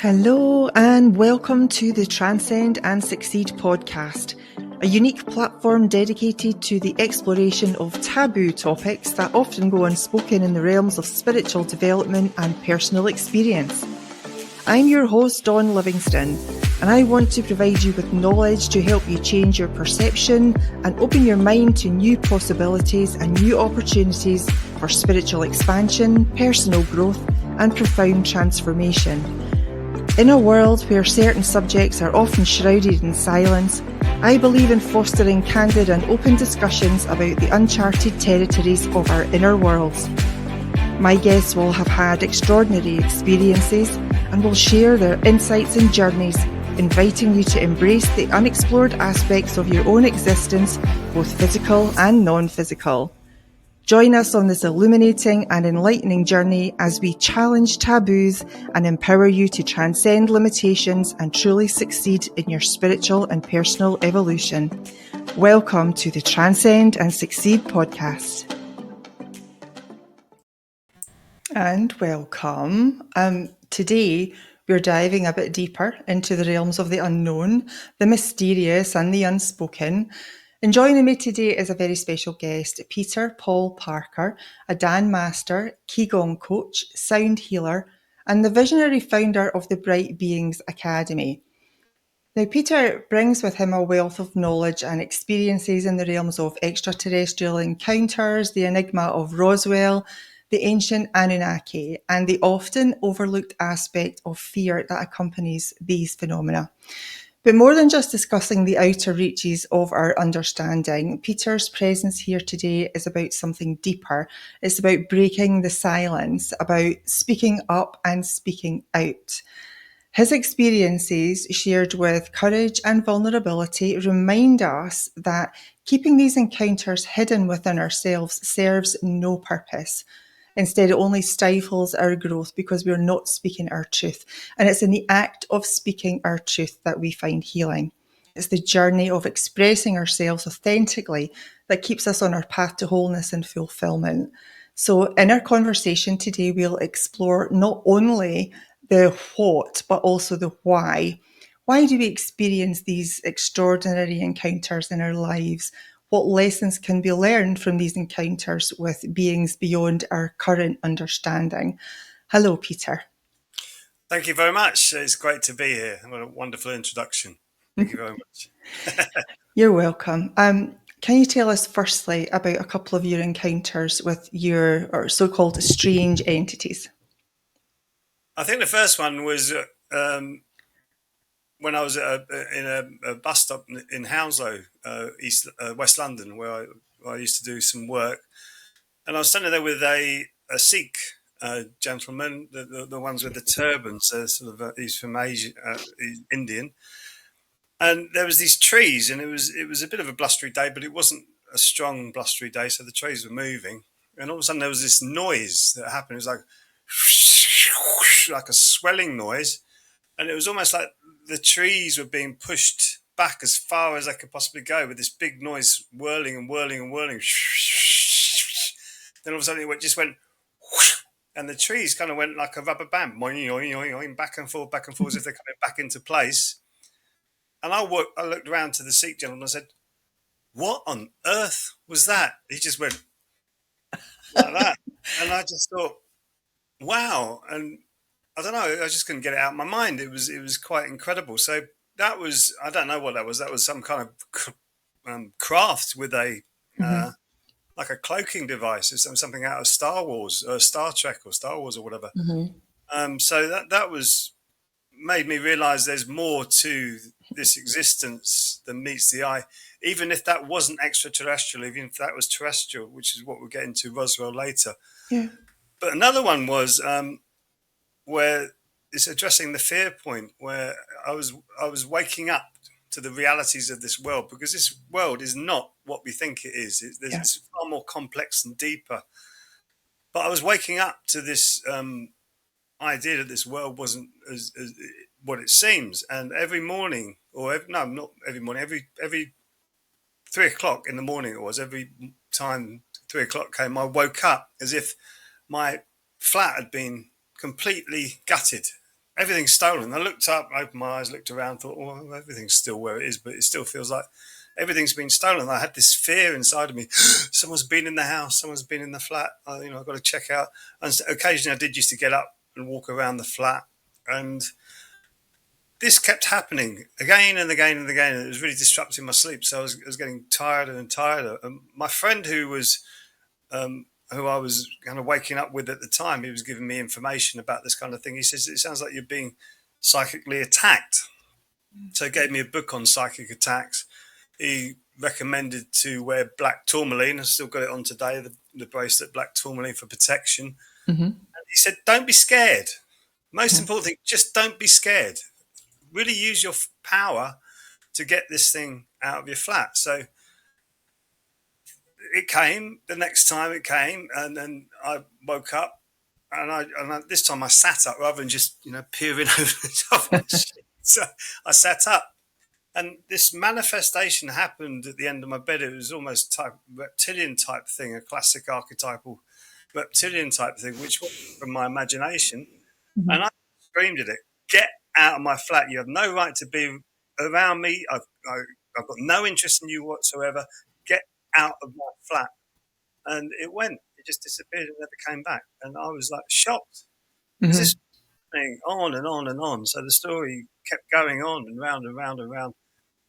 Hello and welcome to the Transcend and Succeed podcast, a unique platform dedicated to the exploration of taboo topics that often go unspoken in the realms of spiritual development and personal experience. I'm your host, Dawn Livingston, and I want to provide you with knowledge to help you change your perception and open your mind to new possibilities and new opportunities for spiritual expansion, personal growth, and profound transformation. In a world where certain subjects are often shrouded in silence, I believe in fostering candid and open discussions about the uncharted territories of our inner worlds. My guests will have had extraordinary experiences and will share their insights and journeys, inviting you to embrace the unexplored aspects of your own existence, both physical and non-physical. Join us on this illuminating and enlightening journey as we challenge taboos and empower you to transcend limitations and truly succeed in your spiritual and personal evolution. Welcome to the Transcend and Succeed podcast. And welcome. Today, we're diving a bit deeper into the realms of the unknown, the mysterious and the unspoken. And joining me today is a very special guest, Peter Paul Parker, a Dan Master, Qigong coach, sound healer, and the visionary founder of the Bright Beings Academy. Now, Peter brings with him a wealth of knowledge and experiences in the realms of extraterrestrial encounters, the enigma of Roswell, the ancient Anunnaki, and the often overlooked aspect of fear that accompanies these phenomena. But more than just discussing the outer reaches of our understanding, Peter's presence here today is about something deeper. It's about breaking the silence, about speaking up and speaking out. His experiences, shared with courage and vulnerability, remind us that keeping these encounters hidden within ourselves serves no purpose. Instead, it only stifles our growth because we're not speaking our truth. And it's in the act of speaking our truth that we find healing. It's the journey of expressing ourselves authentically that keeps us on our path to wholeness and fulfillment. So in our conversation today, we'll explore not only the what, but also the why. Why do we experience these extraordinary encounters in our lives? What lessons can be learned from these encounters with beings beyond our current understanding? Hello, Peter. Thank you very much. It's great to be here. What a wonderful introduction. Thank you very much. You're welcome. Can you tell us firstly about a couple of your encounters with your or so-called strange entities? I think the first one was when I was in a bus stop in Hounslow, West London, where I used to do some work. And I was standing there with a Sikh gentleman, the ones with the turbans, he's from Asia, he's Indian. And there was these trees, and it was a bit of a blustery day, but it wasn't a strong blustery day, so the trees were moving. And all of a sudden there was this noise that happened. It was like a swelling noise. And it was almost like the trees were being pushed back as far as they could possibly go with this big noise whirling and whirling and whirling. Then all of a sudden it just went, and the trees kind of went like a rubber band, back and forth as if they're coming back into place. And I looked around to the Sikh gentleman and I said, "What on earth was that?" He just went like that. And I just thought, wow. And I don't know, I just couldn't get it out of my mind. It was quite incredible. So that was, I don't know what that was. That was some kind of craft with a like a cloaking device. It's something out of Star Wars, or Star Trek, or Star Wars, or whatever. So that was made me realize there's more to this existence than meets the eye. Even if that wasn't extraterrestrial, even if that was terrestrial, which is what we'll get into Roswell later. Yeah. But another one was where it's addressing the fear point, where I was waking up to the realities of this world, because this world is not what we think it is. It's far more complex and deeper. But I was waking up to this idea that this world wasn't as what it seems. And every morning, not every morning, every 3 o'clock in the morning, it was every time 3 o'clock came, I woke up as if my flat had been completely gutted. everything's stolen. I looked up, opened my eyes, looked around, thought, well, everything's still where it is, but it still feels like everything's been stolen. I had this fear inside of me. Someone's been in the house. Someone's been in the flat. I've got to check out. And occasionally I did used to get up and walk around the flat. And this kept happening again and again and again. And it was really disrupting my sleep. So I was getting tireder and tireder. And my friend who I was kind of waking up with at the time, he was giving me information about this kind of thing. He says, it sounds like you're being psychically attacked. So he gave me a book on psychic attacks. He recommended to wear black tourmaline. I still got it on today, the bracelet, black tourmaline for protection. Mm-hmm. And he said, don't be scared. Most important thing, just don't be scared. Really use your power to get this thing out of your flat. So it came the next time it came, and then I woke up, and this time I sat up rather than just peering over the top of my sheet. So I sat up, and this manifestation happened at the end of my bed. It was almost reptilian type thing, a classic archetypal reptilian type thing, which was from my imagination. Mm-hmm. And I screamed at it, "Get out of my flat! You have no right to be around me. I've got no interest in you whatsoever. Get out of my flat!" And it went. It just disappeared and never came back. And I was like shocked because this was going on and on and on. So the story kept going on and round and round and round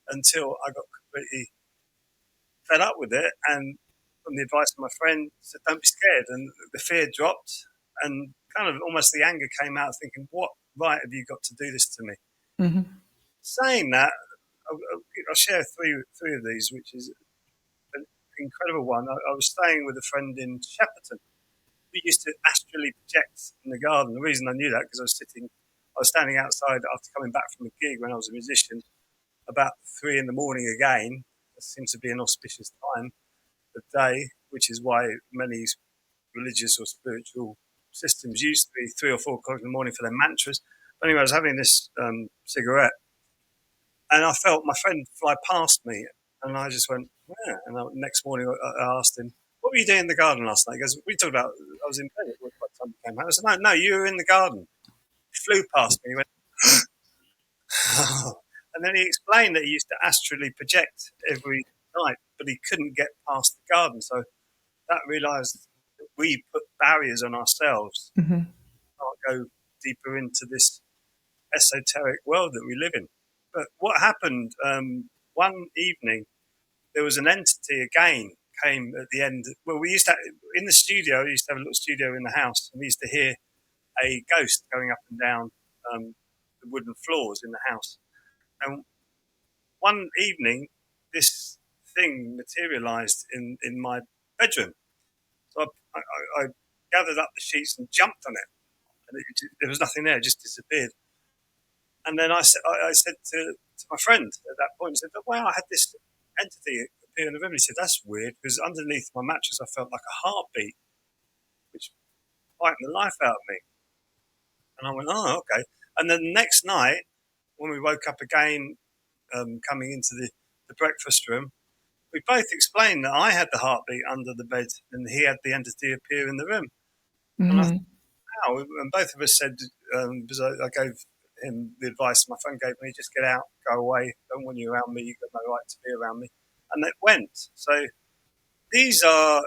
until I got completely fed up with it. And from the advice of my friend, said, "Don't be scared." And the fear dropped, and kind of almost the anger came out, thinking, "What right have you got to do this to me?" Mm-hmm. Saying that, I'll share three of these, which is an incredible one. I was staying with a friend in Shepperton. We used to astrally project in the garden. The reason I knew that because I was standing outside after coming back from a gig when I was a musician, about 3 in the morning again. It seems to be an auspicious time of day, which is why many religious or spiritual systems used to be 3 or 4 o'clock in the morning for their mantras. But anyway, I was having this cigarette, and I felt my friend fly past me, and I just went, yeah. And next morning I asked him, "What were you doing in the garden last night?" He goes, "We talked about, I was in bed by the time he came home." I said, no, you were in the garden. He flew past me. He went, and then he explained that he used to astrally project every night, but he couldn't get past the garden. So that realised that we put barriers on ourselves. Mm-hmm. Can't go deeper into this esoteric world that we live in. But what happened one evening, there was an entity again came at the end. Well, we used to in the studio. We used to have a little studio in the house, and we used to hear a ghost going up and down the wooden floors in the house. And one evening, this thing materialized in my bedroom. So I gathered up the sheets and jumped on it, and there was nothing there; it just disappeared. And then I said to my friend at that point, I said, "Wow, I had this entity appear in the room." He said, "That's weird because underneath my mattress, I felt like a heartbeat, which frightened the life out of me." And I went, "Oh, okay." And then the next night, when we woke up again, coming into the breakfast room, we both explained that I had the heartbeat under the bed and he had the entity appear in the room. And I Mm-hmm. thought, wow. And both of us said, because I gave him the advice my friend gave me, just get out, go away, don't want you around me, you've got no right to be around me. And it went. So these are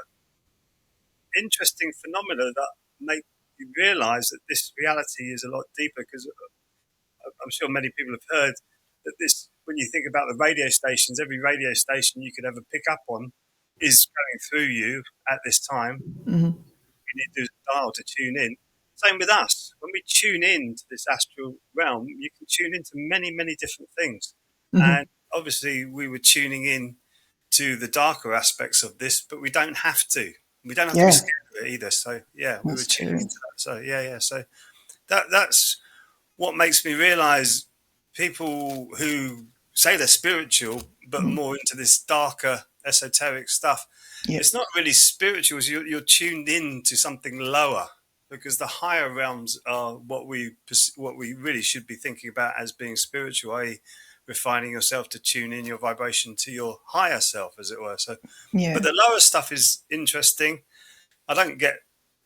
interesting phenomena that make you realize that this reality is a lot deeper, because I'm sure many people have heard that this, when you think about the radio stations, every radio station you could ever pick up on is going through you at this time. Mm-hmm. You need to do a dial to tune in. Same with us. When we tune in to this astral realm, you can tune into many, many different things. Mm-hmm. And obviously, we were tuning in to the darker aspects of this, but we don't have to. We don't have to be Yeah, scared of it either. So yeah, we were that's tuning true. into that. So yeah. So that's what makes me realize people who say they're spiritual but Mm. more into this darker esoteric stuff, Yeah. it's not really spiritual. You're tuned in to something lower, because the higher realms are what we really should be thinking about as being spiritual, i.e. refining yourself to tune in your vibration to your higher self, as it were. So, but Yeah. the lower stuff is interesting. I don't get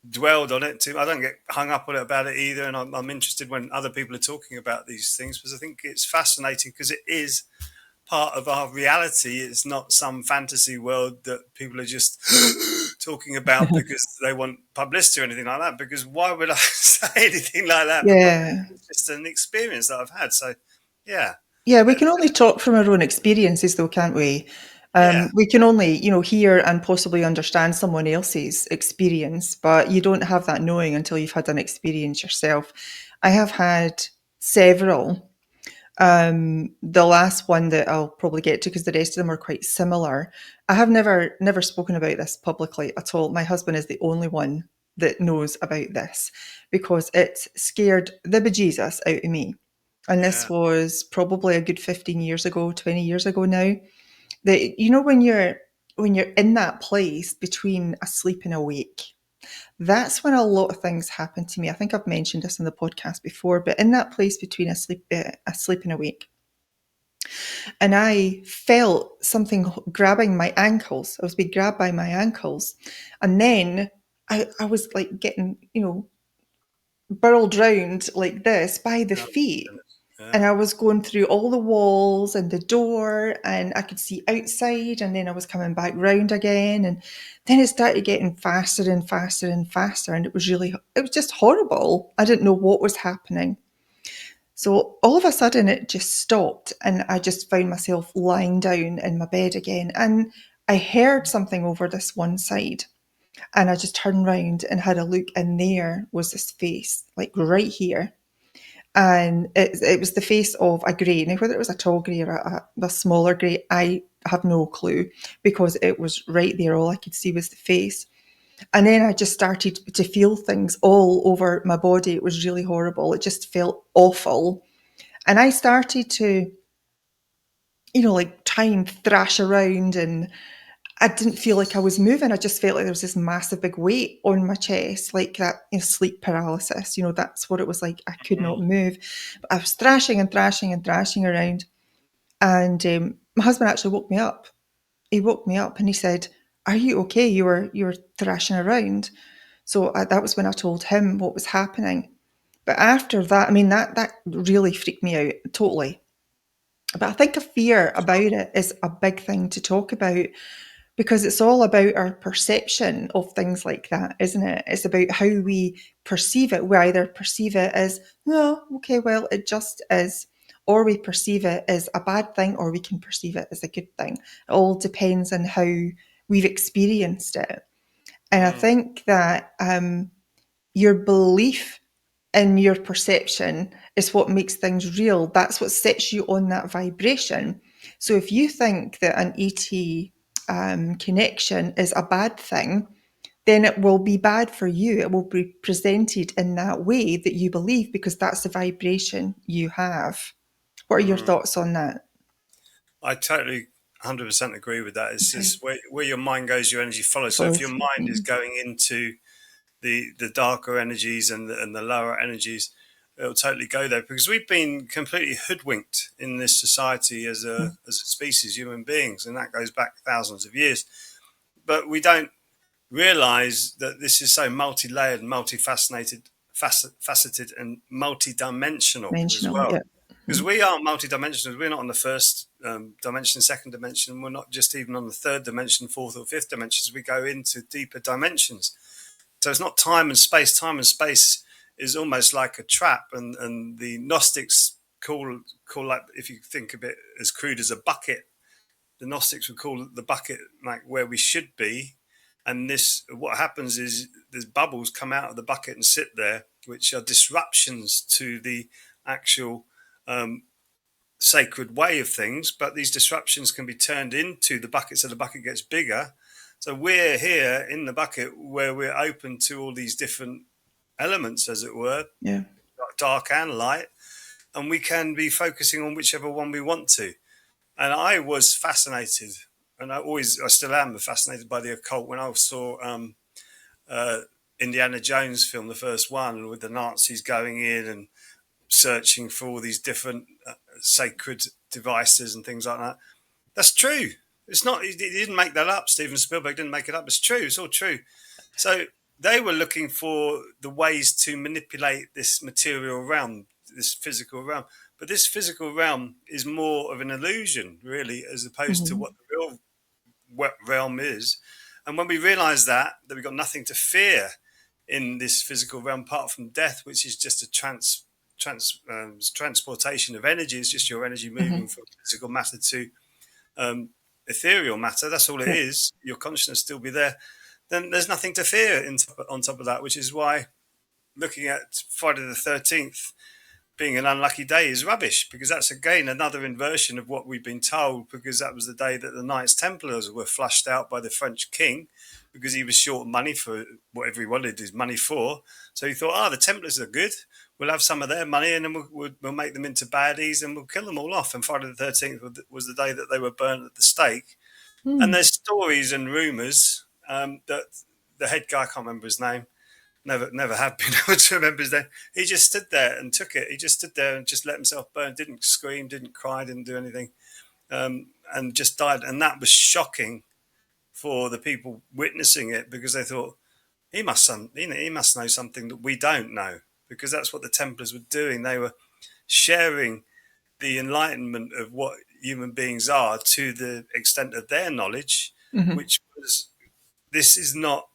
dwelled on it too. I don't get hung up on it about it either, and I'm interested when other people are talking about these things because I think it's fascinating because it is part of our reality. It's not some fantasy world that people are just talking about because they want publicity or anything like that. Because why would I say anything like that for publicity? Yeah. It's just an experience that I've had. So, yeah, Yeah, we uh, can only talk from our own experiences, though, can't we? yeah, We can only, hear and possibly understand someone else's experience, but you don't have that knowing until you've had an experience yourself. I have had several. The last one that I'll probably get to, because the rest of them are quite similar. I have never spoken about this publicly at all. My husband is the only one that knows about this because it scared the bejesus out of me. And this yeah, was probably a good 15 years ago, 20 years ago now. That when you're in that place between asleep and awake, that's when a lot of things happen to me. I think I've mentioned this in the podcast before, but in that place between asleep and awake, and I felt something grabbing my ankles. I was being grabbed by my ankles, and then I was like getting, burled round like this by the oh, feet. goodness. And Yeah, I was going through all the walls and the door, and I could see outside, and then I was coming back round again. And then it started getting faster and faster and faster. And it was just horrible. I didn't know what was happening. So all of a sudden it just stopped, and I just found myself lying down in my bed again. And I heard something over this one side. And I just turned round and had a look, and there was this face, like right here. And it was the face of a grey. Now, whether it was a tall grey or a smaller grey, I have no clue because it was right there. All I could see was the face. And then I just started to feel things all over my body. It was really horrible. It just felt awful. And I started to, like try and thrash around, and I didn't feel like I was moving. I just felt like there was this massive big weight on my chest, like that, sleep paralysis. That's what it was like. I could mm, not move. But I was thrashing and thrashing and thrashing around. And my husband actually woke me up. He woke me up and he said, "Are you okay? You were thrashing around." So that was when I told him what was happening. But after that, I mean, that really freaked me out totally. But I think a fear about it is a big thing to talk about because it's all about our perception of things like that, isn't it? It's about how we perceive it. We either perceive it as, no, okay, well, it just is, or we perceive it as a bad thing, or we can perceive it as a good thing. It all depends on how we've experienced it. And I mm, think that your belief and your perception is what makes things real. That's what sets you on that vibration. So if you think that an ET connection is a bad thing, then it will be bad for you. It will be presented in that way that you believe because that's the vibration you have. What are your mm. thoughts on that? I totally 100% agree with that. It's Okay. just where your mind goes, your energy follows. So if your Follows. mind is going into the darker energies and the lower energies, it'll totally go there because we've been completely hoodwinked in this society as a species, human beings, and that goes back thousands of years. But we don't realize that this is so multi-layered, faceted, and multi-dimensional as Dimensional, well. yeah. Because we are multi-dimensional. We're not on the first dimension, second dimension. We're not just even on the third dimension, fourth or fifth dimensions. We go into deeper dimensions. So it's not time and space. Time and space is almost like a trap, and the Gnostics call that, if you think of it as crude as a bucket, the Gnostics would call the bucket like where we should be. And this, what happens is there's bubbles come out of the bucket and sit there, which are disruptions to the actual sacred way of things. But these disruptions can be turned into the bucket, so the bucket gets bigger. So we're here in the bucket where we're open to all these different elements, as it were, Yeah. dark and light, and we can be focusing on whichever one we want to. And I was fascinated, and I still am fascinated by the occult. When I saw uh, Indiana Jones film, the first one, with the Nazis going in and searching for all these different sacred devices and things like that. That's true. It's not. He didn't make that up. Steven Spielberg didn't make it up. It's true. It's all true. So they were looking for the ways to manipulate this material realm, this physical realm. But this physical realm is more of an illusion, really, as opposed to what Mhm. the real realm is. And when we realize that we've got nothing to fear in this physical realm apart from death, which is just a transportation of energy, it's just your energy moving Mhm. from physical matter to um, ethereal matter. That's all it Yeah. is. Your consciousness still be there. Then there's nothing to fear on top of that, which is why looking at Friday the 13th being an unlucky day is rubbish, because that's again another inversion of what we've been told, because that was the day that the Knights Templars were flushed out by the French king because he was short money for whatever he wanted his money for. So he thought, the Templars are good. We'll have some of their money and then we'll make them into baddies and we'll kill them all off. And Friday the 13th was the day that they were burned at the stake. And Mm. there's stories and rumours that the head guy, I can't remember his name, never have been able to remember his name. He just stood there and took it. He just stood there and just let himself burn. Didn't scream, didn't cry, didn't do anything, and just died. And that was shocking for the people witnessing it, because they thought he must know something that we don't know, because that's what the Templars were doing. They were sharing the enlightenment of what human beings are to the extent of their knowledge, Mhm. which was this is not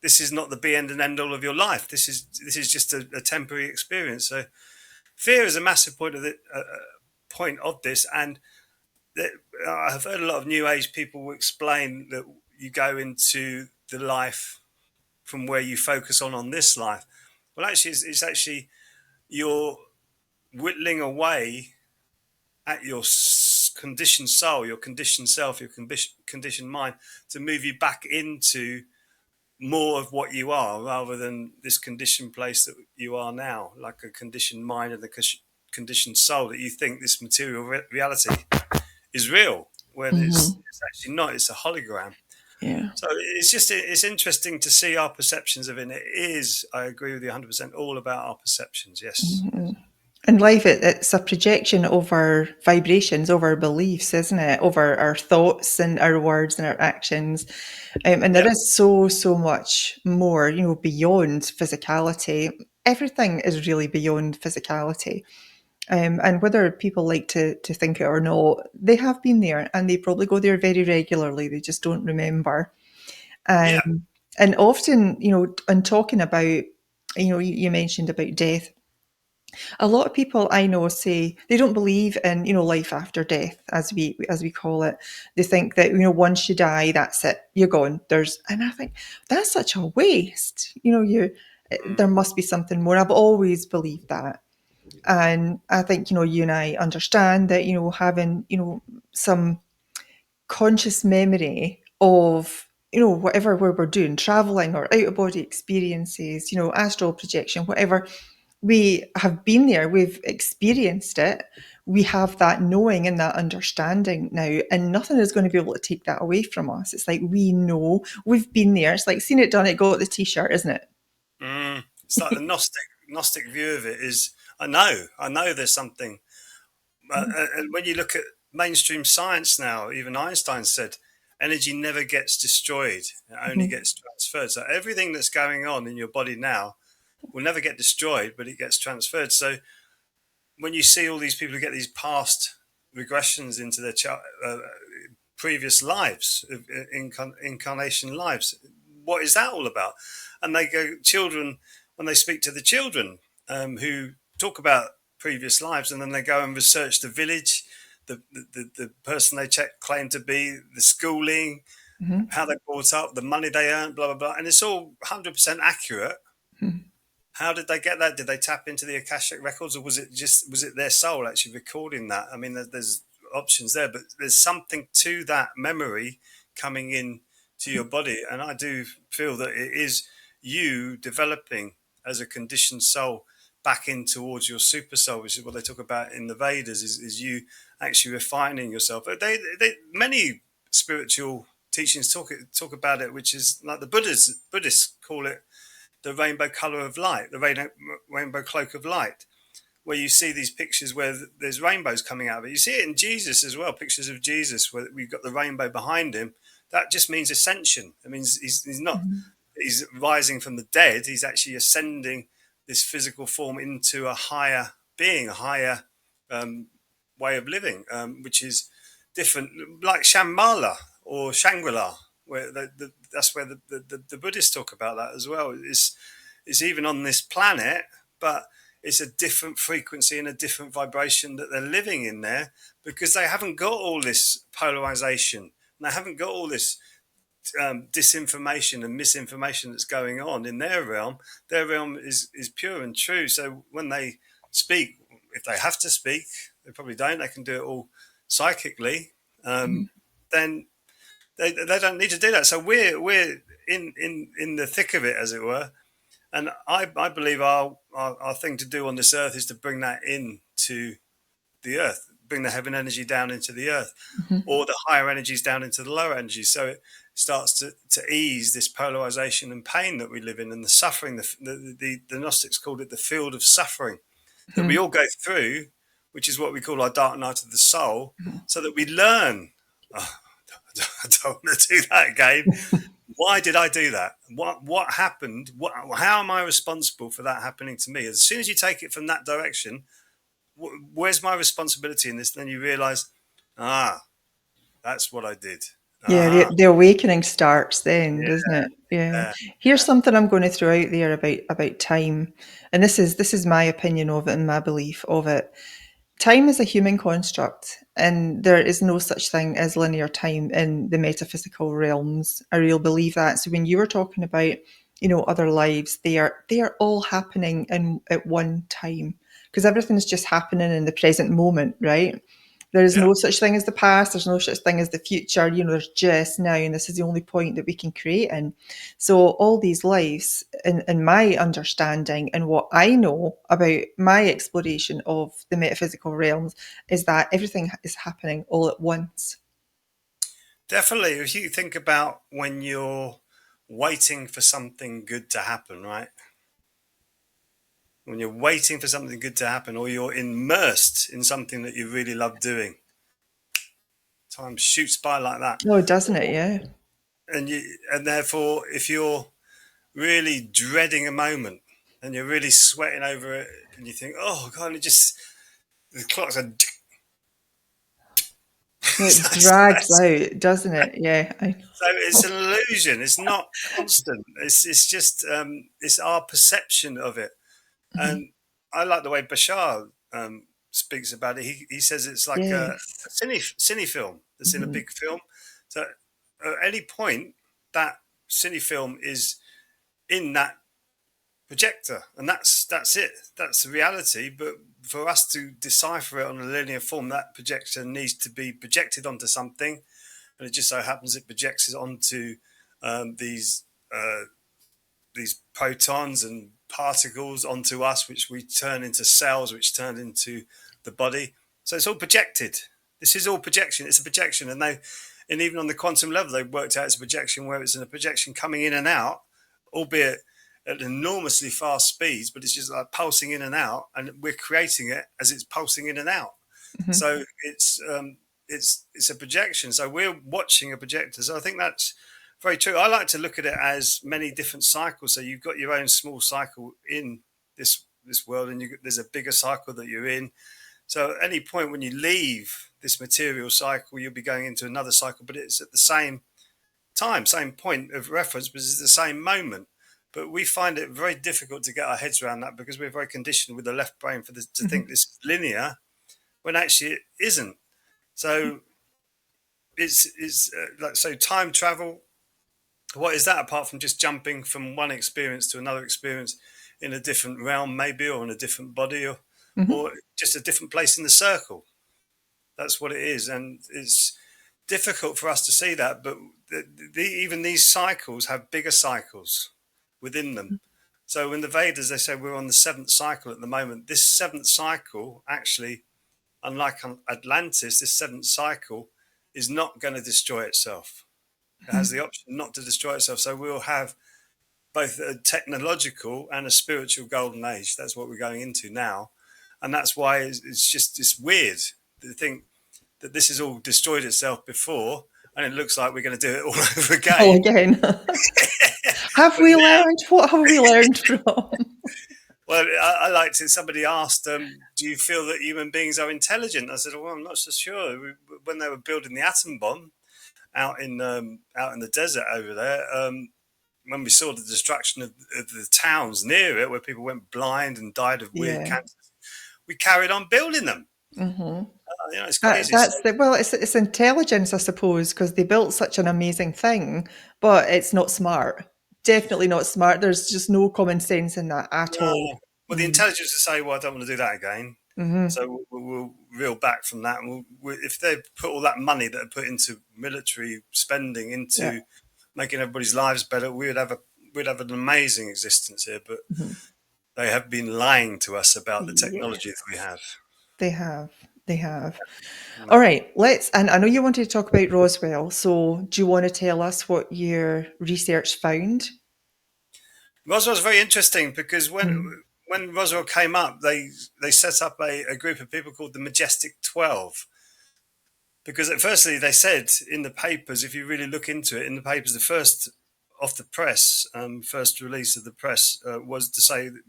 this is not the be end and end all of your life. This is just a temporary experience. So fear is a massive point of this, and I've heard a lot of New Age people explain that you go into the life from where you focus on this life. Well, actually, it's actually you're whittling away at your conditioned soul, your conditioned self, your conditioned mind, to move you back into more of what you are, rather than this conditioned place that you are now, like a conditioned mind and a conditioned soul, that you think this material reality is real, when it's, Mhm. it's actually not. It's a hologram. Yeah. So it's interesting to see our perceptions of it. It is, I agree with you 100%, all about our perceptions. Yes. Mhm. In life, it's a projection of our vibrations, of our beliefs, isn't it? Over our thoughts and our words and our actions. And there Yeah. is so, so much more, beyond physicality. Everything is really beyond physicality. And whether people like to think it or not, they have been there and they probably go there very regularly. They just don't remember. Yeah. And often, and talking about, you mentioned about death. A lot of people I know say they don't believe in, life after death, as we call it. They think that, once you die, that's it, you're gone. And I think that's such a waste. There Mm. must be something more. I've always believed that. And I think, you and I understand that, having, some conscious memory of, whatever we're doing, traveling or out of body experiences, astral projection, whatever, we have been there, we've experienced it, we have that knowing and that understanding now, and nothing is going to be able to take that away from us. It's like we know we've been there. It's like seen it, done it, got the t-shirt, isn't it? It's like the Gnostic view of it is, I know there's something. And when you look at mainstream science now, even Einstein said energy never gets destroyed, it only Mhm. gets transferred. So everything that's going on in your body now will never get destroyed, but it gets transferred. So when you see all these people who get these past regressions into their previous lives, incarnation lives, what is that all about? And they go, children, when they speak to the children who talk about previous lives, and then they go and research the village, the person they claim to be, the schooling, Mhm. how they brought up, the money they earned, blah, blah, blah. And it's all 100% accurate. Mhm. How did they get that? Did they tap into the Akashic records, or was it their soul actually recording that? I mean, there's options there, but there's something to that memory coming in to your body, and I do feel that it is you developing as a conditioned soul back in towards your super soul, which is what they talk about in the Vedas. Is you actually refining yourself? But many spiritual teachings talk about it, which is like the Buddhists call it the rainbow color of light, the rainbow cloak of light, where you see these pictures where there's rainbows coming out of it. You see it in Jesus as well, pictures of Jesus where we've got the rainbow behind him. That just means ascension. It means he's not Mhm. he's rising from the dead. He's actually ascending this physical form into a higher being, a higher way of living, which is different, like Shambhala or Shangri-La, where that's where the Buddhists talk about that as well. It's even on this planet, but it's a different frequency and a different vibration that they're living in there, because they haven't got all this polarization, and they haven't got all this disinformation and misinformation that's going on in their realm. Their realm is pure and true. So when they speak, if they have to speak, they probably don't. They can do it all psychically. Then they don't need to do that. So we're in the thick of it, as it were. And I believe our thing to do on this earth is to bring that into the earth, bring the heaven energy down into the earth, or the higher energies down into the lower energies. So it starts to ease this polarization and pain that we live in, and the suffering. The Gnostics called it the field of suffering that we all go through, which is what we call our dark night of the soul, so that we learn. Oh, I don't want to do that again. Why did I do that? What happened? How am I responsible for that happening to me? As soon as you take it from that direction, where's my responsibility in this? Then you realize, that's what I did. Yeah, the awakening starts then, doesn't it? Yeah. Here's something I'm going to throw out there about time, and this is my opinion of it and my belief of it. Time is a human construct, and there is no such thing as linear time in the metaphysical realms. I really believe that. So when you were talking about, other lives, they are all happening at one time, because everything's just happening in the present moment, right? There is no such thing as the past. There's no such thing as the future. There's just now, and this is the only point that we can create in. So all these lives, in my understanding and what I know about my exploration of the metaphysical realms, is that everything is happening all at once. Definitely. If you think about when you're waiting for something good to happen, right? When you're waiting for something good to happen, or you're immersed in something that you really love doing, time shoots by like that. Oh, doesn't it? Yeah. And therefore, if you're really dreading a moment and you're really sweating over it, and you think, "Oh God," the clocks are. It drags out, doesn't it? Yeah. So it's an illusion. It's not constant. It's just it's our perception of it. And I like the way Bashar speaks about it. He says it's like a Yes. cine film that's in a big film. So at any point, that cine film is in that projector, and that's it. That's the reality. But for us to decipher it on a linear form, that projector needs to be projected onto something, and it just so happens it projects it onto these protons and particles onto us, which we turn into cells, which turn into the body. So it's all projected. This is all projection. It's a projection, and even on the quantum level, they've worked out it's a projection where it's in a projection coming in and out, albeit at enormously fast speeds, but it's just like pulsing in and out, and we're creating it as it's pulsing in and out. So it's a projection. So we're watching a projector. So I think that's very true. I like to look at it as many different cycles. So you've got your own small cycle in this world, and there's a bigger cycle that you're in. So at any point when you leave this material cycle, you'll be going into another cycle, but it's at the same time, same point of reference, but it's the same moment. But we find it very difficult to get our heads around that, because we're very conditioned with the left brain to think this is linear, when actually it isn't. So it's like, so time travel, what is that apart from just jumping from one experience to another experience in a different realm, maybe, or in a different body, or just a different place in the circle? That's what it is. And it's difficult for us to see that, but even these cycles have bigger cycles within them. So in the Vedas, they say we're on the seventh cycle at the moment. This seventh cycle, actually, unlike Atlantis, this seventh cycle is not going to destroy itself. It has the option not to destroy itself. So we'll have both a technological and a spiritual golden age. That's what we're going into now. And that's why it's weird to think that this has all destroyed itself before, and it looks like we're going to do it all over Oh, again. again. Have But we now, learned? What have we learned from? well, I liked it. Somebody asked, "Do you feel that human beings are intelligent?" I said, "Well, I'm not so sure." When they were building the atom bomb out in the desert over there, when we saw the destruction of the towns near it, where people went blind and died of weird Yeah. cancers, we carried on building them. Hmm. It's crazy. So, That's the well, it's intelligence, I suppose, because they built such an amazing thing, but it's not smart. Definitely not smart. There's just no common sense in that at no. all. Well, the Mm. intelligence to say, "Well, I don't want to do that again." Hmm. So we'll reel back from that. And if they put all that money that are put into military spending Yeah. into making everybody's lives better, we'd have an amazing existence here. But Hmm. they have been lying to us about the technology that we Yes, have. they have. They have. All Mm. right, and I know you wanted to talk about Roswell, so do you want to tell us what your research found? Roswell's very interesting because Mm. when Roswell came up, they set up a group of people called the Majestic 12. Because firstly, they said in the papers, if you really look into it, in the papers, the first off the press, first release of the press was to say that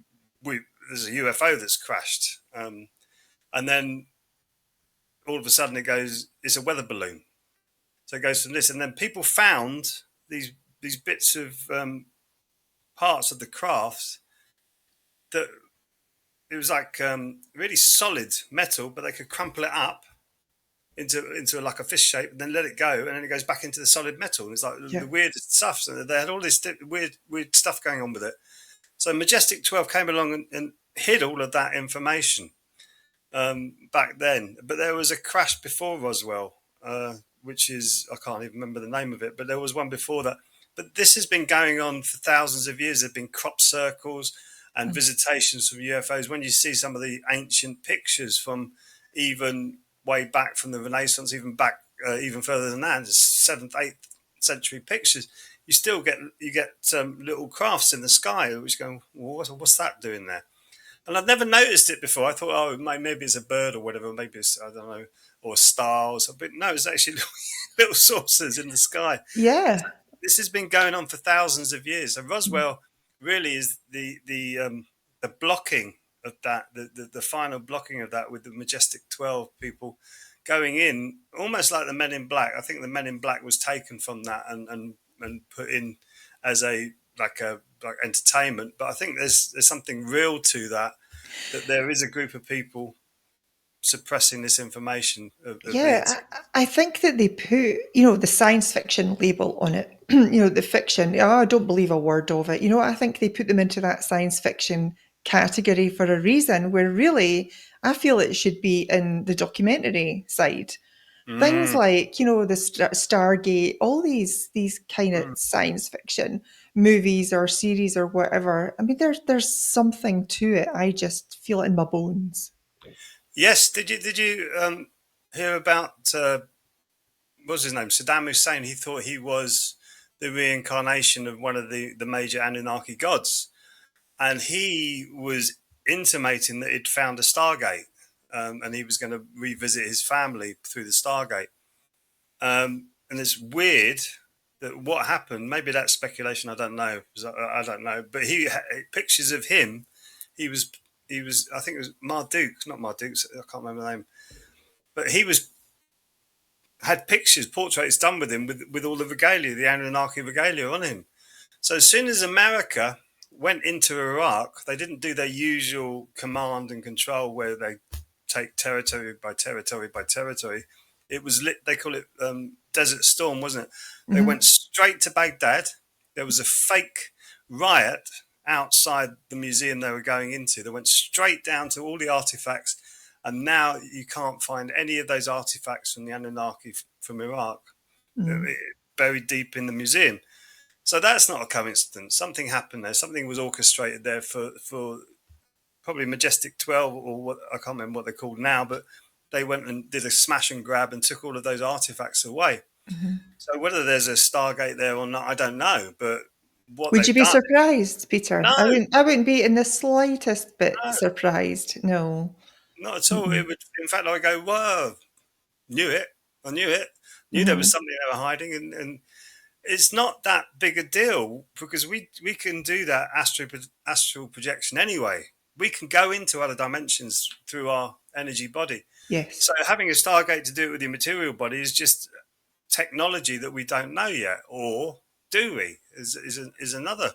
there's a UFO that's crashed, and then all of a sudden it goes, it's a weather balloon. So it goes from this, and then people found these these bits of parts of the craft that it was like really solid metal, but they could crumple it up into like a fish shape and then let it go, and then it goes back into the solid metal. And it's like Yeah. the weirdest stuff. So they had all this weird stuff going on with it. So Majestic 12 came along and hid all of that information back then. But there was a crash before Roswell, which is, I can't even remember the name of it, but there was one before that. But this has been going on for thousands of years. There have been crop circles and Mm. visitations from UFOs. When you see some of the ancient pictures from even way back from the Renaissance, even back even further than that, seventh, eighth century pictures, you get little crafts in the sky, which go, well, what's that doing there? And I've never noticed it before. I thought, oh, maybe it's a bird or whatever. Maybe it's, I don't know, or a star or something. But no, it's actually little saucers in the sky. Yeah. This has been going on for thousands of years. So Roswell really is the blocking of that, the final blocking of that with the Majestic 12 people going in, almost like the Men in Black. I think the Men in Black was taken from that and put in as a like entertainment. But I think there's something real to that there is a group of people suppressing this information of the Yeah, I think that they put, the science fiction label on it. The fiction. Oh, I don't believe a word of it. I think they put them into that science fiction category for a reason, where really I feel it should be in the documentary side. Things mm, like, the Stargate, all these kind of mm. science fiction movies or series or whatever. I mean, there's something to it. I just feel it in my bones. Yes. Did you hear about what was his name? Saddam Hussein. He thought he was the reincarnation of one of the major Anunnaki gods, and he was intimating that he'd found a Stargate, and he was going to revisit his family through the Stargate. And it's weird that what happened. Maybe that's speculation. I don't know. I don't know. But he pictures of him. He was he was. I think it was Marduk, not Marduk. I can't remember the name. But he was had pictures, portraits done with him with all the regalia, the Anunnaki regalia on him. So as soon as America went into Iraq, they didn't do their usual command and control where they take territory by territory by territory. It was lit. They call it Desert Storm, wasn't it? They Hmm. went straight to Baghdad. There was a fake riot outside the museum they were going into. They went straight down to all the artifacts, and now you can't find any of those artifacts from the Anunnaki from Iraq buried deep in the museum. So that's not a coincidence. Something happened there. Something was orchestrated there for probably Majestic 12 or what I can't remember what they're called now, but they went and did a smash and grab and took all of those artifacts away. Hmm. So whether there's a Stargate there or not, I don't know. But what Would you they've be done, surprised, Peter? no, I wouldn't be in the slightest bit no, surprised. No. not at all. It Mm-mm. would, in fact, I go, whoa, knew it. I knew it. Knew there was Mhm. something they were hiding, and it's not that big a deal because we can do that astral projection anyway. We can go into other dimensions through our energy body. Yes. So having a Stargate to do it with your material body is just technology that we don't know yet, or do we? Is another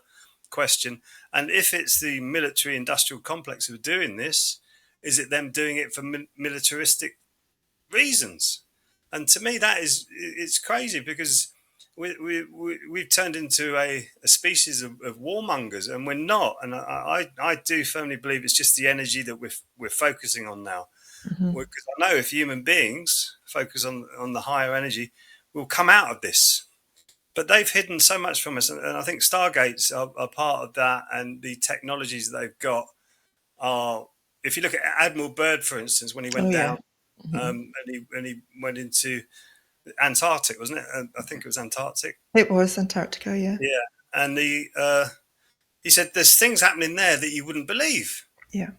question. And if it's the military industrial complex who are doing this, is it them doing it for militaristic reasons? And to me, it's crazy because we've turned into a species of warmongers, and we're not. And I do firmly believe it's just the energy that we're focusing on now. Mm-hmm. Because I know if human beings focus on the higher energy, we'll come out of this. But they've hidden so much from us, and I think Stargates are part of that, and the technologies that they've got are. If you look at Admiral Byrd, for instance, when he Oh went yeah. down Mm-hmm. and he went into Antarctic, wasn't it? I think it was Antarctic. It was Antarctica, yeah. Yeah, and he said there's things happening there that you wouldn't believe, Yeah.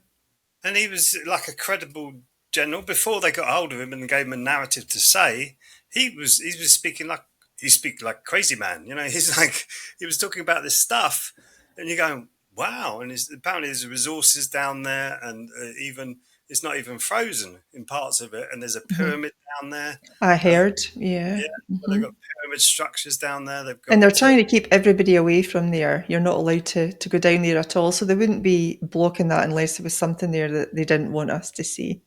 and he was like a credible general. Before they got hold of him and gave him a narrative to say, he was speaking like he speak like crazy man. You know, he's like he was talking about this stuff, and you're going, wow. And apparently there's resources down there, and even it's not even frozen in parts of it, and there's a Mm-hmm. pyramid down there. I Uh, heard, yeah. yeah, well, they've Mm-hmm. got pyramid structures down there. They've And they're got trying to keep everybody away from there. You're not allowed to go down there at all. So they wouldn't be blocking that unless there was something there that they didn't want us to see.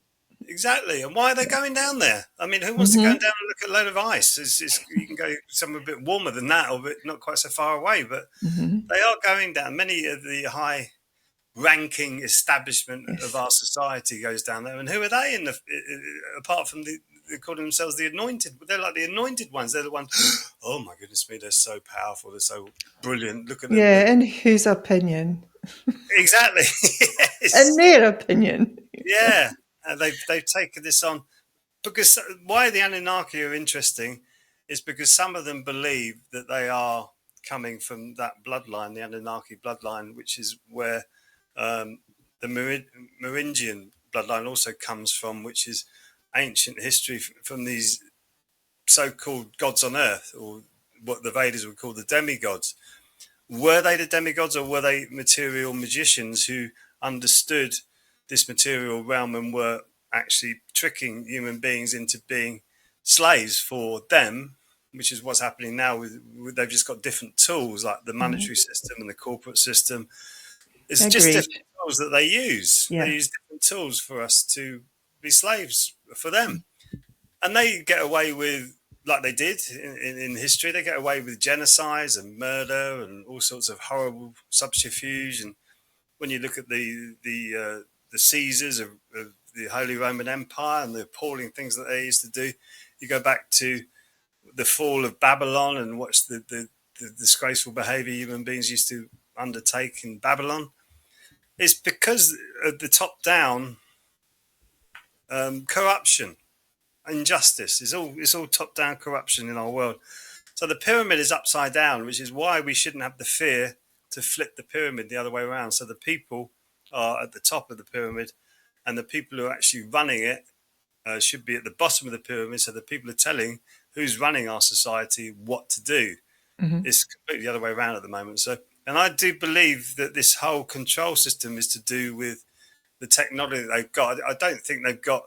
exactly. And why are they going down there? I mean, who wants to go down Mm-hmm. and look at a load of ice? You can go somewhere a bit warmer than that, or not quite so far away. But Mm-hmm. they are going down. Many of the high ranking establishment of Yes. our society goes down there. And who are they apart from they call themselves the anointed? They're like the anointed ones. They're the ones, oh my goodness me, they're so powerful. They're so brilliant. Look at them. Yeah, in whose opinion? Exactly. In Yes. their opinion. Yeah. And they've taken this on because why the Anunnaki are interesting is because some of them believe that they are coming from that bloodline, the Anunnaki bloodline, which is where um, the Merindian bloodline also comes from, which is ancient history from these so-called gods on earth, or what the Vedas would call the demigods. Were they the demigods, or were they material magicians who understood this material realm and were actually tricking human beings into being slaves for them, which is what's happening now they've just got different tools like the monetary Mhm. system and the corporate system. It's just Agreed. different tools that they use. They Yeah. use different tools for us to be slaves for them, and they get away with, like they did in history, they get away with genocides and murder and all sorts of horrible subterfuge. And when you look at the Caesars of the Holy Roman Empire and the appalling things that they used to do, you go back to the fall of Babylon and watch the disgraceful behaviour human beings used to undertake in Babylon. It's because of the top-down corruption, injustice. It's all top-down corruption in our world. So the pyramid is upside down, which is why we shouldn't have the fear to flip the pyramid the other way around. So the people are at the top of the pyramid, and the people who are actually running it should be at the bottom of the pyramid. So the people are telling who's running our society what to do. Hmm. It's completely the other way around at the moment. So, and I do believe that this whole control system is to do with the technology that they've got. I don't think they've got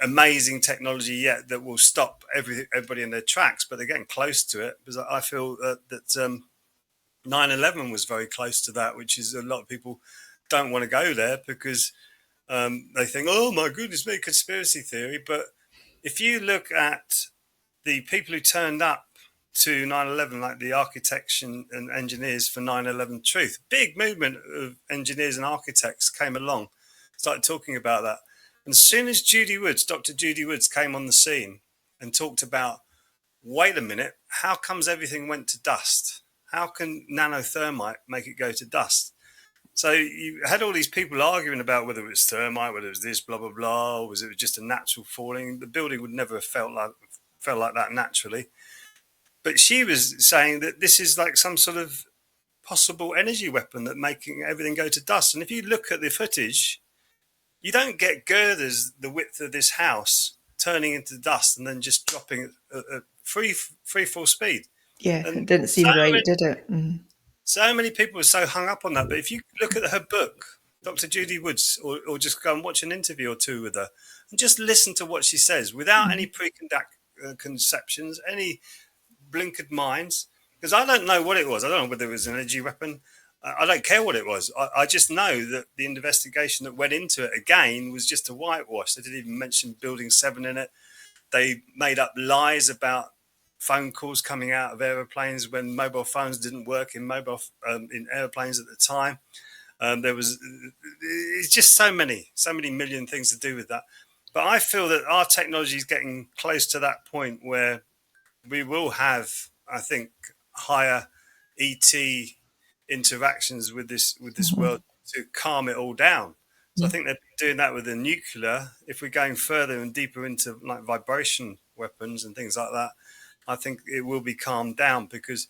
amazing technology yet that will stop everybody in their tracks, but they're getting close to it because I feel that 9/11 was very close to that, which is a lot of people don't want to go there because they think, oh my goodness me, conspiracy theory. But if you look at the people who turned up to 9/11, like the architects and engineers for 9/11 Truth, big movement of engineers and architects came along, started talking about that. And as soon as Dr. Judy Woods came on the scene and talked about, wait a minute, how comes everything went to dust? How can nanothermite make it go to dust? So you had all these people arguing about whether it was thermite, whether it was this, blah blah blah, or was it just a natural falling? The building would never have felt like that naturally. But she was saying that this is like some sort of possible energy weapon that making everything go to dust. And if you look at the footage, you don't get girders the width of this house turning into dust and then just dropping at free fall speed. Yeah, And it didn't seem right, did it? Mm. so many people are so hung up on that. But if you look at her book, Dr. Judy Woods, or just go and watch an interview or two with her and just listen to what she says without any Mhm. preconceptions, any blinkered minds, because I don't know what it was. I don't know whether it was an energy weapon. I don't care what it was. I just know that the investigation that went into it again was just a whitewash. They didn't even mention Building 7 in it. They made up lies about phone calls coming out of aeroplanes when mobile phones didn't work in airplanes at the time. There was it's just so many million things to do with that. But I feel that our technology is getting close to that point where we will have, I think, higher ET interactions with this world Mhm. to calm it all down. So I Mhm. think they're doing that with the nuclear. If we're going further and deeper into like vibration weapons and things like that, I think it will be calmed down because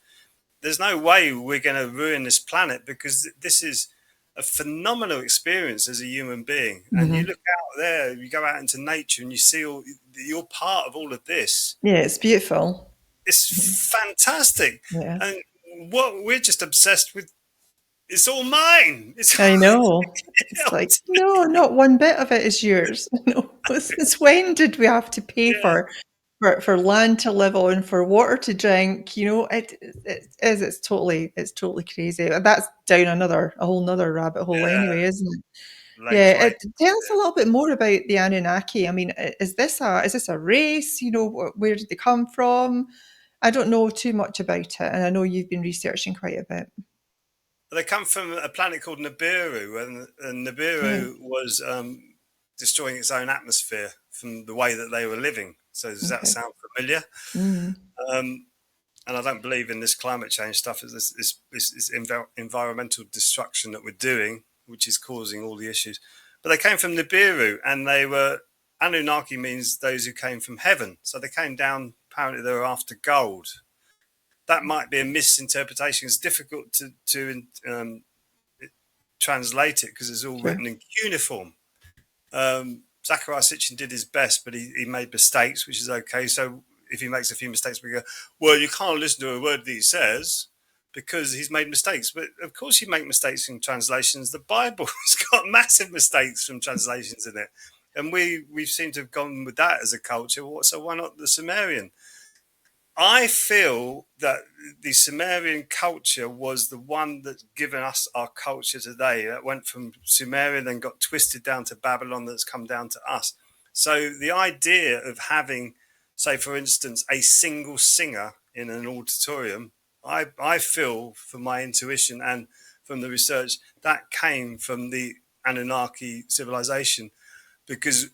there's no way we're going to ruin this planet because this is a phenomenal experience as a human being. And you Mhm. look out there, you go out into nature and you see you're part of all of this. Yeah, it's beautiful. Mhm. It's fantastic. Yeah. And what we're just obsessed with, it's all mine. It's I know. It's all like, no, not one bit of it is yours. No. Since when did we have to pay yeah. for land to live on, for water to drink? You know, it is. It's totally crazy. That's down a whole nother rabbit hole Yeah. anyway, isn't it? Lake Yeah. Lake. Tell us a little bit more about the Anunnaki. I mean, is this a race? You know, where did they come from? I don't know too much about it, and I know you've been researching quite a bit. They come from a planet called Nibiru, and Yeah. Nibiru was destroying its own atmosphere from the way that they were living. So does that Okay. sound familiar? Mm. Um, and I don't believe in this climate change stuff. It's this environmental destruction that we're doing, which is causing all the issues. But they came from Nibiru, and they were Anunnaki means those who came from heaven. So they came down. Apparently, they were after gold. That might be a misinterpretation. It's difficult to translate it because it's all Sure. written in cuneiform. Zachariah Sitchin did his best, but he made mistakes, which is okay. So if he makes a few mistakes, we go, well, you can't listen to a word that he says because he's made mistakes. But of course, you make mistakes in translations. The Bible's got massive mistakes from translations in it, and we seem to have gone with that as a culture. So why not the Sumerian? I feel that the Sumerian culture was the one that's given us our culture today. That went from Sumeria, then got twisted down to Babylon, that's come down to us. So the idea of having, say, for instance, a single singer in an auditorium, I feel from my intuition and from the research that came from the Anunnaki civilization. Because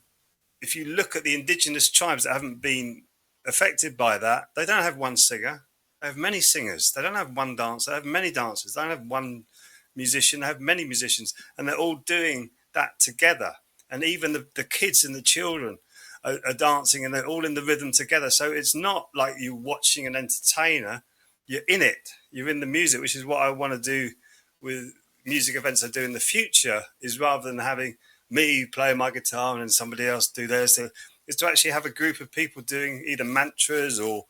if you look at the indigenous tribes that haven't been affected by that, they don't have one singer. They have many singers. They don't have one dancer. They have many dancers. They don't have one musician. They have many musicians, and they're all doing that together. And even the kids and the children are dancing, and they're all in the rhythm together. So it's not like you're watching an entertainer. You're in it. You're in the music, which is what I want to do with music events I do in the future. Is rather than having me play my guitar and somebody else do theirs, is to actually have a group of people doing either mantras or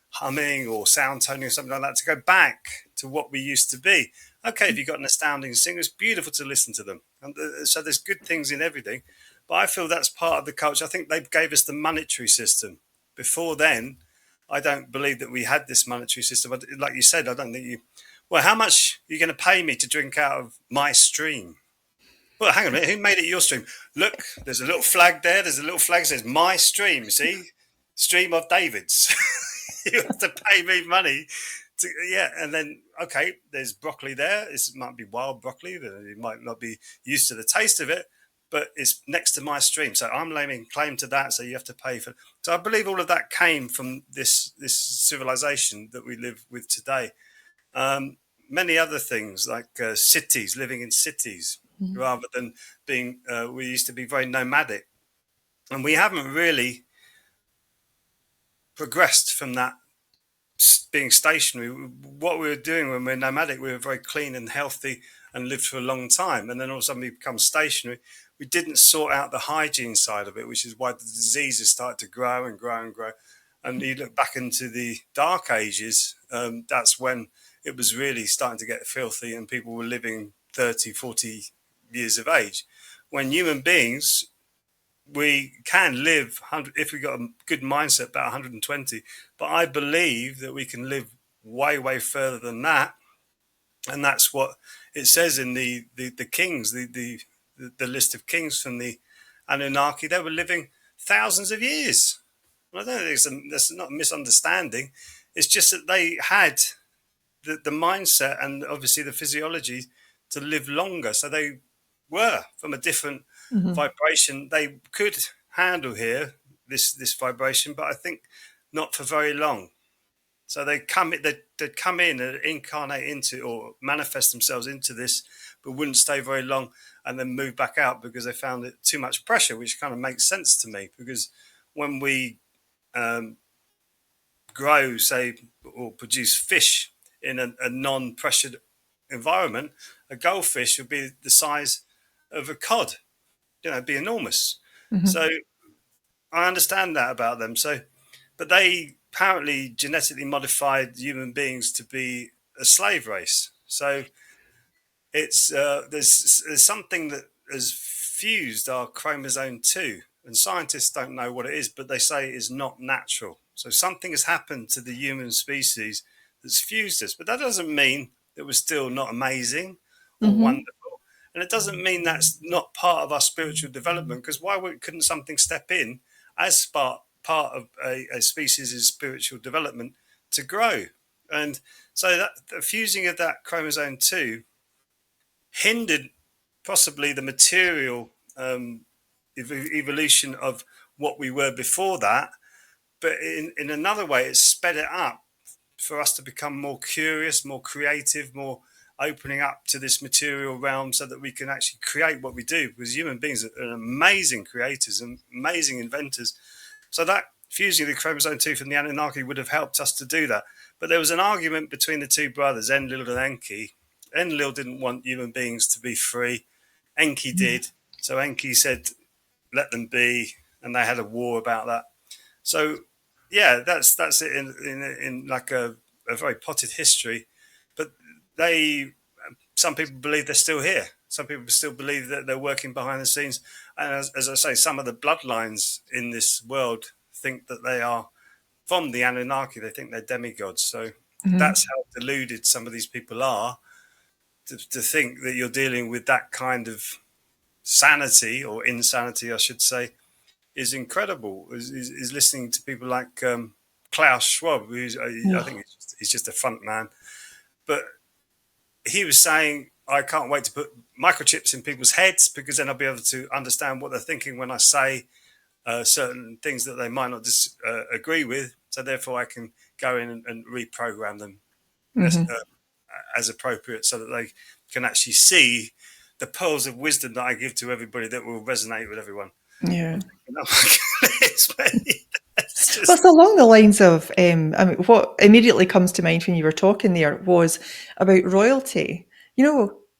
humming or sound toning or something like that to go back to what we used to be. Okay, if you've got an astounding singer, it's beautiful to listen to them. And so there's good things in everything. But I feel that's part of the culture. I think they gave us the monetary system. Before then, I don't believe that we had this monetary system. Like you said, I don't think you. Well, how much are you going to pay me to drink out of my stream? Well, hang on a minute. Who made it your stream? Look, there's a little flag there. There's a little flag that says my stream. See, stream of David's. You have to pay me money. Yeah, and then okay, there's broccoli there. It might be wild broccoli. You might not be used to the taste of it, but it's next to my stream, so I'm laying claim to that. So you have to pay for. So I believe all of that came from this civilization that we live with today. Um, Many other things like cities, living in cities Mhm. rather than being. We used to be very nomadic, and we haven't really progressed from that being stationary. What we were doing when we were nomadic, we were very clean and healthy and lived for a long time. And then all of a sudden we become stationary. We didn't sort out the hygiene side of it, which is why the diseases started to grow and grow and grow. And you look back into the dark ages, that's when it was really starting to get filthy and people were living 30, 40 years of age. When human beings, we can live 100, if we got a good mindset, about 120. But I believe that we can live way, way further than that. And that's what it says in the kings, the list of kings from the Anunnaki. They were living thousands of years. I don't think that's not a misunderstanding. It's just that they had the mindset and obviously the physiology to live longer. So they were from a different Mm-hmm. vibration. They could handle here this vibration, but I think not for very long. So they'd come in and incarnate into or manifest themselves into this, but wouldn't stay very long and then move back out because they found it too much pressure, which kind of makes sense to me because when we um, grow, say, or produce fish in a non-pressured environment, a goldfish would be the size of a cod. It'd be enormous. Mm-hmm. So I understand that about them. So, but they apparently genetically modified human beings to be a slave race. So it's there's something that has fused our chromosome 2, and scientists don't know what it is, but they say it is not natural. So something has happened to the human species that's fused us, but that doesn't mean that we're still not amazing or Mm-hmm. wonderful, and it doesn't mean that's not part of our spiritual development. Because couldn't something step in as part of a species' spiritual development to grow? And so that the fusing of that chromosome 2 hindered possibly the material evolution of what we were before that. But in another way, it sped it up for us to become more curious, more creative, more opening up to this material realm so that we can actually create what we do. Because human beings are amazing creators and amazing inventors. So that fusing the chromosome 2 from the Anunnaki would have helped us to do that. But there was an argument between the two brothers, Enlil and Enki. Enlil didn't want human beings to be free. Enki did. So Enki said, let them be. And they had a war about that. So, yeah, that's it in like a very potted history. But they, some people believe they're still here. Some people still believe that they're working behind the scenes. And as I say, some of the bloodlines in this world think that they are from the Anunnaki. They think they're demigods. So Mm-hmm. that's how deluded some of these people are to think that you're dealing with that kind of sanity or insanity, I should say, is incredible. Is listening to people like Klaus Schwab, who's I think he's just a front man, but he was saying, I can't wait to put microchips in people's heads because then I'll be able to understand what they're thinking when I say certain things that they might not agree with. So therefore, I can go in and reprogram them as, Mm-hmm. uh, as appropriate, so that they can actually see the pearls of wisdom that I give to everybody that will resonate with everyone. I'm Yeah. thinking, oh my goodness, it's Well, just it's along the lines of, I mean, what immediately comes to mind when you were talking there was about royalty.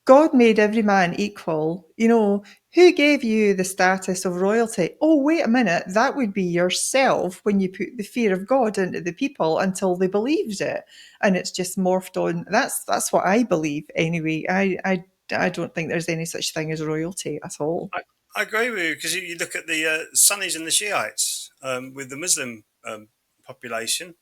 God made every man equal. Who gave you the status of royalty? Oh, wait a minute, that would be yourself when you put the fear of God into the people until they believed it, and it's just morphed on. That's what I believe anyway. I don't think there's any such thing as royalty at all. I agree with you because you look at the Sunnis and the Shiites with the Muslim population.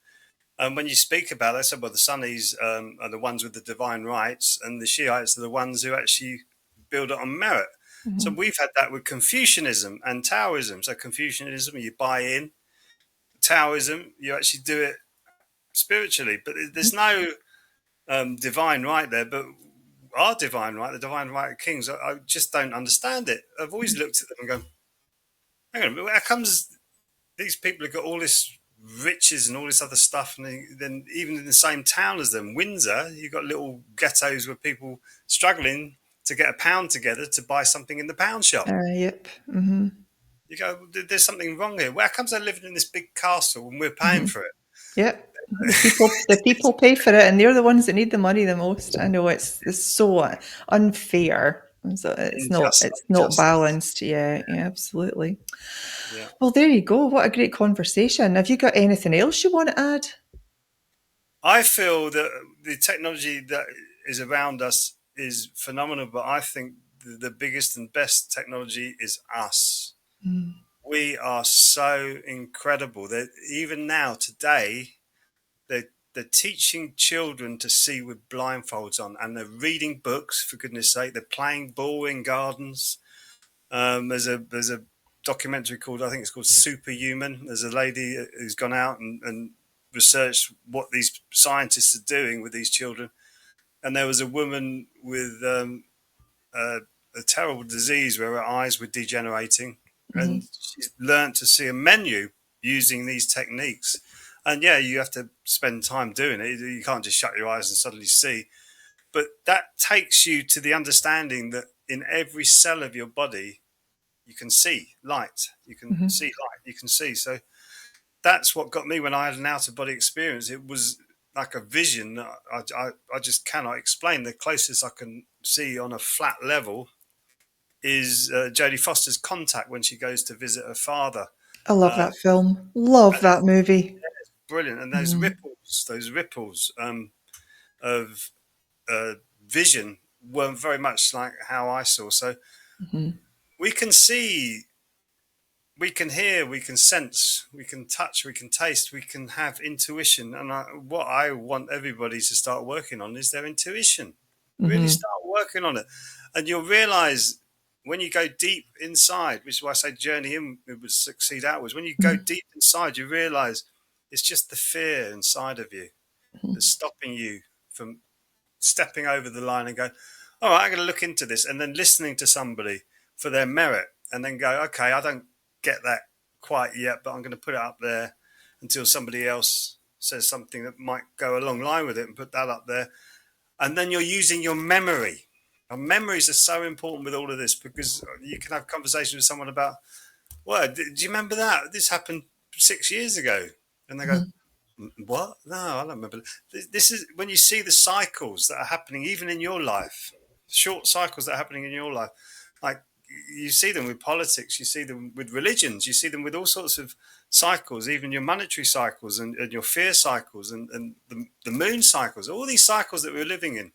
And when you speak about it, so well, the Sunnis are the ones with the divine rights, and the Shiites are the ones who actually build it on merit. So Mhm. we've had that with Confucianism and Taoism. So Confucianism, you buy in. Taoism, you actually do it spiritually. But there's no divine right there. But our divine right, the divine right of kings, I just don't understand it. I've always looked at them and gone, hang on, how comes these people have got all this riches and all this other stuff, and then even in the same town as them, Windsor, you've got little ghettos where people struggling to get a pound together to buy something in the pound shop. Yep. Hmm. You go, there's something wrong here. Where comes they're living in this big castle and we're paying Hmm. for it? Yep. The people pay for it, and they're the ones that need the money the most. I know it's so unfair. So it's not Injustice. balanced. Yeah, absolutely. Yeah. Well, there you go. What a great conversation. Have you got anything else you want to add? I feel that the technology that is around us is phenomenal, but I think the biggest and best technology is us. We are so incredible that even now, today, they're teaching children to see with blindfolds on, and they're reading books, for goodness sake. They're playing ball in gardens. There's a documentary called, I think it's called Superhuman. There's a lady who's gone out and researched what these scientists are doing with these children. And there was a woman with a terrible disease where her eyes were degenerating, and she learned to see a menu using these techniques. And yeah, you have to spend time doing it. You can't just shut your eyes and suddenly see. But that takes you to the understanding that in every cell of your body, you can see light. You can see light. You can see. So that's what got me when I had an out of body experience. It was like a vision that I just cannot explain. The closest I can see on a flat level is Jodie Foster's Contact when she goes to visit her father. I love that film. Love And that movie. it's brilliant. And those ripples of vision were very much like how I saw. So we can see, we can hear, we can sense, we can touch, we can taste, we can have intuition. And what I want everybody to start working on is their intuition. Really start working on it. And you'll realize when you go deep inside, which is why I say journey in, it would succeed outwards. When you go deep inside, you realize it's just the fear inside of you that's stopping you from stepping over the line and going, all right, I'm going to look into this. And then listening to somebody for their merit and then go, okay, I don't get that quite yet, but I'm going to put it up there until somebody else says something that might go a long line with it and put that up there. And then you're using your memory. And memories are so important with all of this because you can have conversations with someone about, well, do you remember that? This happened 6 years ago. And they go, what? No, I don't remember. This is when you see the cycles that are happening, even in your life, short cycles that are happening in your life. Like you see them with politics, you see them with religions, you see them with all sorts of cycles, even your monetary cycles and your fear cycles and the moon cycles, all these cycles that we're living in.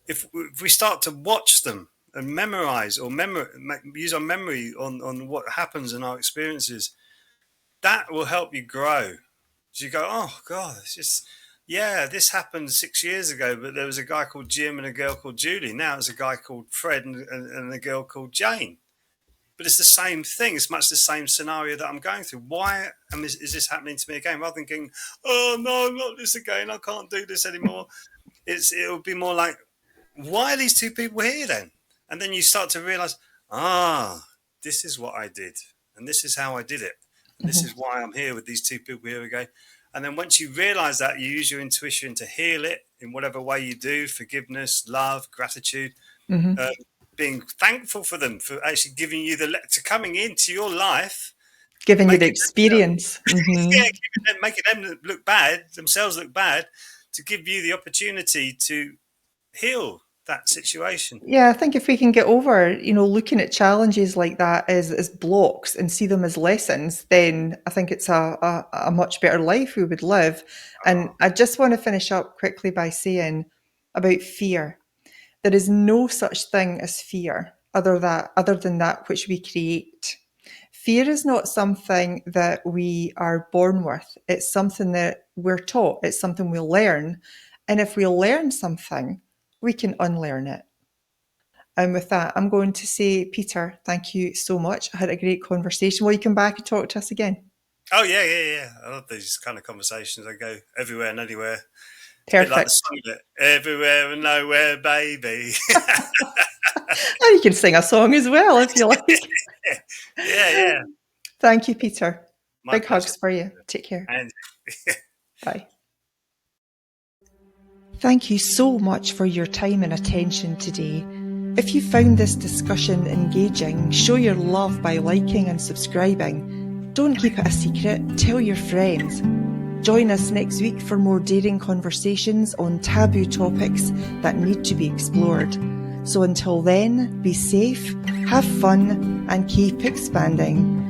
If we start to watch them and memorize or use our memory on what happens in our experiences, that will help you grow. So you go, oh God, it's just, yeah, this happened 6 years ago, but there was a guy called Jim and a girl called Julie. Now it's a guy called Fred and a girl called Jane. But it's the same thing. It's much the same scenario that I'm going through. Why is this happening to me again? Rather than thinking, oh no, not this again. I can't do this anymore. It'll be more like, why are these two people here then? And then you start to realize, this is what I did. And this is how I did it. And this is why I'm here with these two people here again. And then once you realize that, you use your intuition to heal it in whatever way you do, forgiveness, love, gratitude, being thankful for them, for actually giving you to coming into your life. Giving you the experience. Making them look bad, themselves look bad, to give you the opportunity to heal that situation. Yeah, I think if we can get over, looking at challenges like that as blocks and see them as lessons, then I think it's a much better life we would live. And I just want to finish up quickly by saying about fear. There is no such thing as fear other than that which we create. Fear is not something that we are born with. It's something that we're taught. It's something we learn. And if we learn something, we can unlearn it. And with that, I'm going to say, Peter, thank you so much. I had a great conversation. Will you come back and talk to us again? Oh, yeah. I love these kind of conversations. I go everywhere and anywhere. Perfect. It's a bit like the song that everywhere and nowhere, baby. And you can sing a song as well if you like. Yeah. Thank you, Peter. My Big pleasure. hugs for you. Take care. And Bye. Thank you so much for your time and attention today. If you found this discussion engaging, show your love by liking and subscribing. Don't keep it a secret, tell your friends. Join us next week for more daring conversations on taboo topics that need to be explored. So until then, be safe, have fun, and keep expanding.